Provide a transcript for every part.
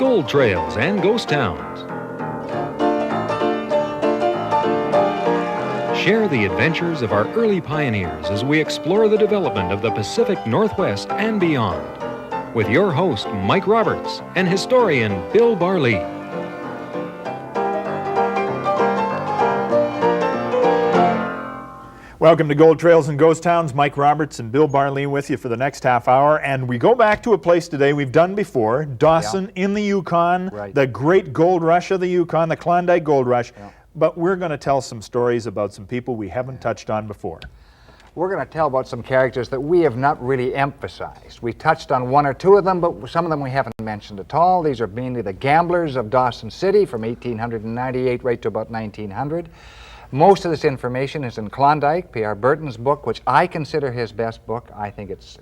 gold trails and ghost towns. Share the adventures of our early pioneers as we explore the development of the Pacific Northwest and beyond. With your host, Mike Roberts, and historian Bill Barlee. Welcome to Gold Trails and Ghost Towns. Mike Roberts and Bill Barlee with you for the next half hour. And we go back to a place today we've done before, Dawson in the Yukon, the great gold rush of the Yukon, the Klondike gold rush. But we're going to tell some stories about some people we haven't touched on before. We're going to tell about some characters that we have not really emphasized. We touched on one or two of them, but some of them we haven't mentioned at all. These are mainly the gamblers of Dawson City from 1898 right to about 1900. Most of this information is in Klondike, P.R. Burton's book, which I consider his best book. I think it's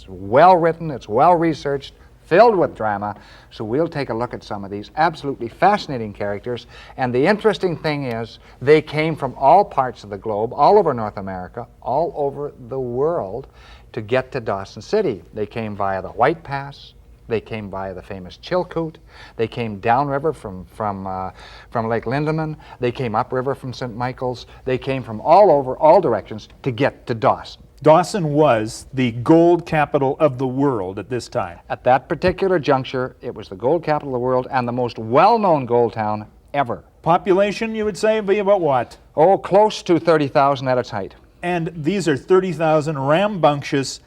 well written, it's well researched, filled with drama. So we'll take a look at some of these absolutely fascinating characters. And the interesting thing is they came from all parts of the globe, all over North America, all over the world to get to Dawson City. They came via the White Pass. They came via the famous Chilkoot. They came downriver from Lake Lindeman. They came upriver from St. Michael's. They came from all over, all directions to get to Dawson. Dawson was the gold capital of the world at this time. At that particular juncture, it was the gold capital of the world and the most well-known gold town ever. Population, you would say, be about what? Oh, close to 30,000 at its height. And these are 30,000 rambunctious,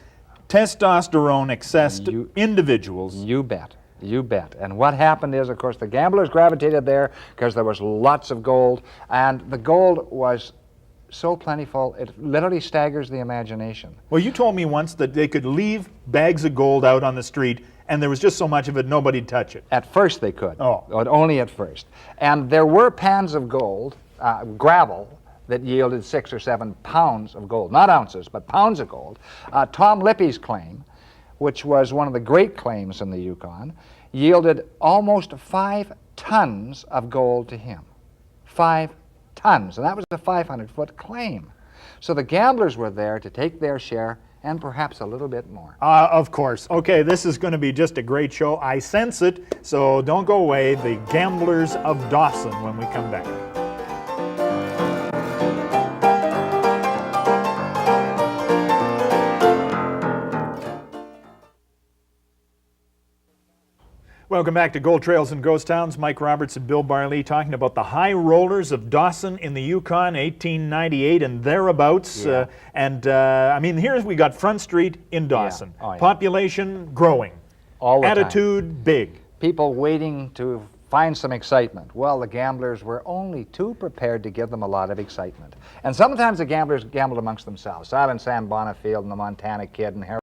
testosterone-obsessed individuals. You bet. You bet. And what happened is, of course, the gamblers gravitated there because there was lots of gold, and the gold was so plentiful, it literally staggers the imagination. Well, you told me once that they could leave bags of gold out on the street, and there was just so much of it, nobody'd touch it. At first they could. Oh. Only at first. And there were pans of gold, gravel, that yielded 6 or 7 pounds of gold. Not ounces, but pounds of gold. Tom Lippy's claim, which was one of the great claims in the Yukon, yielded almost 5 tons of gold to him. 5 tons, and that was a 500-foot claim. So the gamblers were there to take their share and perhaps a little bit more. Of course. Okay, this is going to be just a great show. I sense it, so don't go away. The Gamblers of Dawson when we come back. Welcome back to Gold Trails and Ghost Towns. Mike Roberts and Bill Barlee talking about the high rollers of Dawson in the Yukon, 1898 and thereabouts. Yeah. I mean, here we got Front Street in Dawson. Yeah. Oh, yeah. Population growing. All the Attitude time. big. People waiting to find some excitement. Well, the gamblers were only too prepared to give them a lot of excitement. And sometimes the gamblers gambled amongst themselves. Silent Sam Bonifield and the Montana Kid and Harry